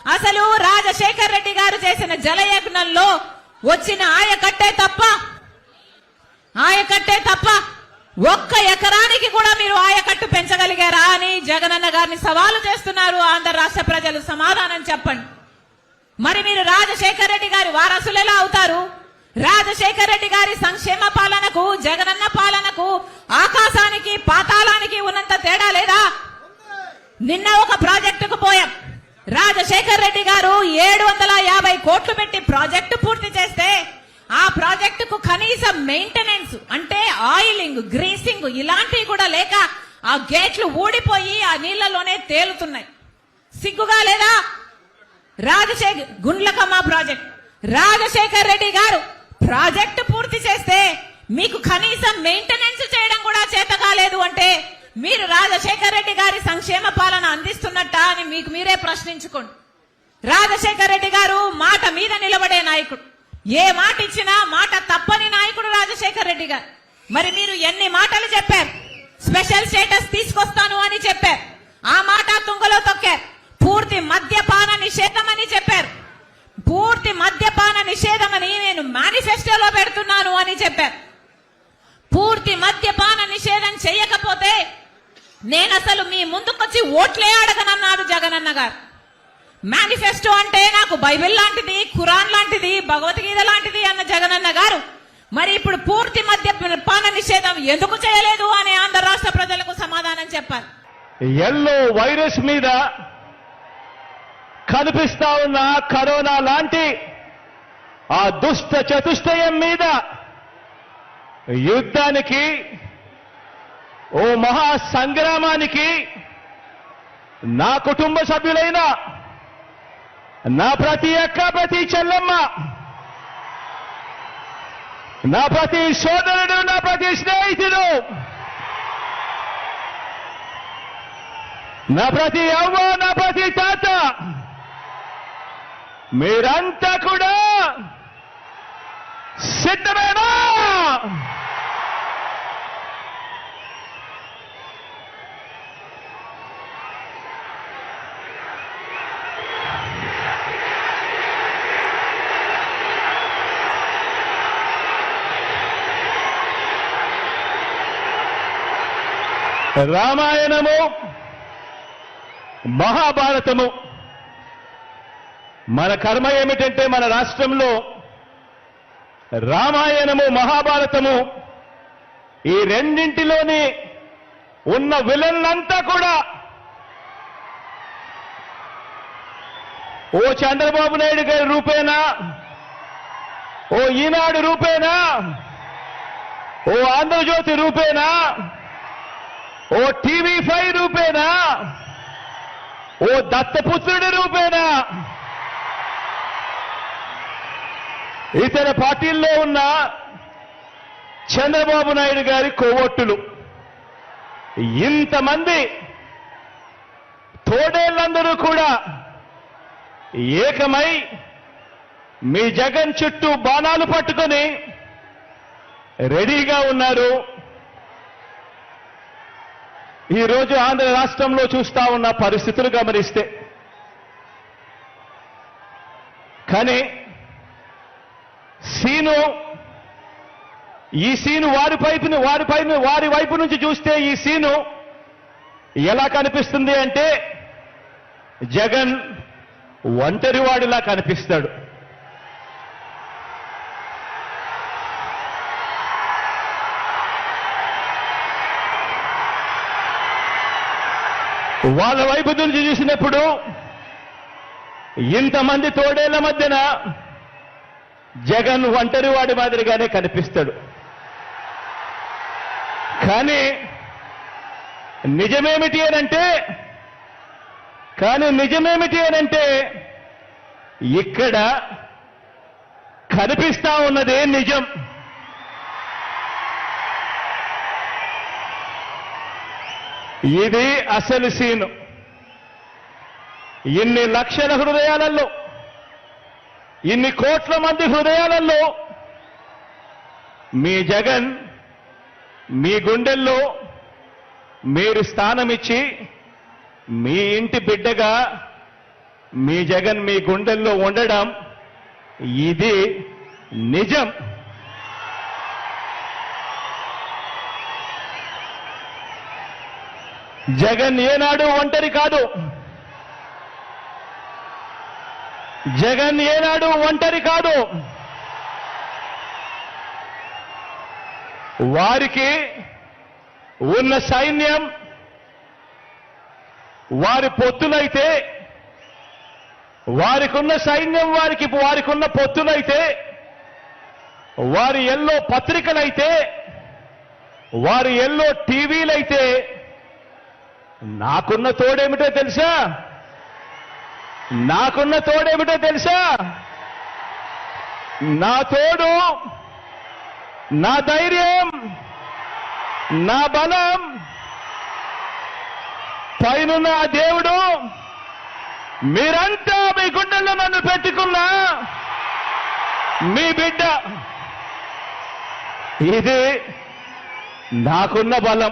అసలు రాజశేఖర్ రెడ్డి గారు చేసిన జలయజ్ఞంలో వచ్చిన ఆయకట్టే తప్ప ఒక్క ఎకరానికి కూడా మీరు ఆయకట్టు పెంచగలిగారా అని జగనన్న గారిని సవాలు చేస్తున్నారు ఆంధ్ర రాష్ట్ర ప్రజలు. సమాధానం చెప్పండి. మరి మీరు రాజశేఖర్ రెడ్డి గారి వారసులు ఎలా అవుతారు? రాజశేఖర్ రెడ్డి గారి సంక్షేమ పాలనకు జగనన్న పాలనకు ఆకాశానికి పాతాళానికి ఉన్నంత తేడా లేదా? నిన్న ఒక ప్రాజెక్టుకు పోయాం. రాజశేఖర్ రెడ్డి గారు 750 కోట్లు పెట్టి ప్రాజెక్టు పూర్తి చేస్తే ఆ ప్రాజెక్టుకు కనీసం మెయింటెనెన్స్ అంటే ఆయిలింగ్, గ్రీసింగ్ ఇలాంటివి కూడా లేక ఆ గేట్లు ఊడిపోయి ఆ నీళ్లలోనే తేలుతున్నాయి. సిగ్గుగా లేదా? గుండ్లకమ్మ ప్రాజెక్ట్ రాజశేఖర్ రెడ్డి గారు ప్రాజెక్టు పూర్తి చేస్తే మీకు కనీసం మెయింటెనెన్స్ చేయడం కూడా చేత కాలేదు అంటే మీరు రాజశేఖర్ రెడ్డి గారి సంక్షేమ పాలన అందిస్తున్నట్ట అని మీకు మీరే ప్రశ్నించుకోండి. రాజశేఖర్ రెడ్డి గారు మాట మీద నిలబడే నాయకుడు. ఏ మాట ఇచ్చినా మాట తప్పని నాయకుడు రాజశేఖర్ రెడ్డి గారు. మరి మీరు ఎన్ని మాటలు చెప్పారు? స్పెషల్ స్టేటస్ తీసుకొస్తాను అని చెప్పారు. ఆ మాట తుంగలో తొక్కారు. పూర్తి మద్యపాన నిషేధం అని చెప్పారు. పూర్తి మద్యపాన నిషేధం అని నేను మేనిఫెస్టోలో పెడుతున్నాను అని చెప్పారు. పూర్తి మద్యపాన నిషేధం చేయకపోతే నేను అసలు మీ ముందుకొచ్చి ఓట్లే అడగనన్నారు జగనన్న గారు. మేనిఫెస్టో అంటే నాకు బైబిల్ లాంటిది, ఖురాన్ లాంటిది, భగవద్గీత లాంటిది అన్న జగనన్న గారు మరి ఇప్పుడు పూర్తి మద్యపాన నిషేధం ఎందుకు చేయలేదు అని ఆంధ్ర రాష్ట్ర ప్రజలకు సమాధానం చెప్పాలి. ఎల్లో వైరస్ మీద కనిపిస్తా ఉన్న కరోనా లాంటి ఆ దుష్ట చతుష్టయం మీద యుద్ధానికి, ఓ మహా సంగ్రామానికి నా కుటుంబ సభ్యులైన నా ప్రతి అక్క, ప్రతి చెల్లెమ్మ, నా ప్రతి సోదరుడు, నా ప్రతి స్నేహితుడు, నా ప్రతి అవ్వ, నా ప్రతి తాత మీరంతా కూడా సిద్ధమేనా? రామాయణము, మహాభారతము మన కర్మ ఏమిటంటే మన రాష్ట్రంలో రామాయణము, మహాభారతము ఈ రెండింటిలోని ఉన్న విలన్లంతా కూడా ఓ చంద్రబాబు నాయుడు గారి రూపేనా, ఓ ఈనాడు రూపేనా, ఓ ఆంధ్రజ్యోతి రూపేనా, ఓ TV5 రూపేనా, ఓ దత్తపుత్రుడి రూపేనా, ఇతర పార్టీల్లో ఉన్న చంద్రబాబు నాయుడు గారి కోవొట్టులు, ఇంతమంది తోడేళ్లందరూ కూడా ఏకమై మీ జగన్ చుట్టూ బాణాలు పట్టుకొని రెడీగా ఉన్నారు. ఈరోజు ఆంధ్ర రాష్ట్రంలో చూస్తా ఉన్న పరిస్థితులు గమనిస్తే, కానీ ఈ సీను వారి వైపు నుంచి చూస్తే ఈ సీను ఎలా కనిపిస్తుంది అంటే జగన్ ఒంటరివాడిలా కనిపిస్తాడు. వాళ్ళ వైపు నుంచి చూసినప్పుడు ఇంతమంది తోడేళ్ల మధ్యన జగన్ ఒంటరివాడి మాదిరిగానే కనిపిస్తాడు. కానీ నిజమేమిటి అనంటే ఇక్కడ కనిపిస్తా ఉన్నదే నిజం. ఇది అసలు సీను. ఇన్ని లక్షల హృదయాలలో, ఇన్ని కోట్ల మంది హృదయాలలో మీ జగన్ మీ గుండెల్లో మీరు స్థానమిచ్చి మీ ఇంటి బిడ్డగా మీ జగన్ మీ గుండెల్లో ఉండడం ఇది నిజం. జగన్ ఏనాడు ఒంటరి కాదు. జగన్ ఏనాడు ఒంటరి కాదు. వారికి ఉన్న సైన్యం వారి పొత్తులైతే, వారికున్న సైన్యం వారికున్న పొత్తులైతే, వారి ఎల్లో పత్రికలైతే, వారి ఎల్లో టీవీలైతే, నాకున్న తోడేమిటో తెలుసా? నాకున్న తోడేమిటో తెలుసా? నా తోడు, నా ధైర్యం, నా బలం, పైనున్న ఆ దేవుడు, మీరంతా మీ గుండెల్లో నన్ను పెట్టుకున్న మీ బిడ్డ. ఇది నాకున్న బలం.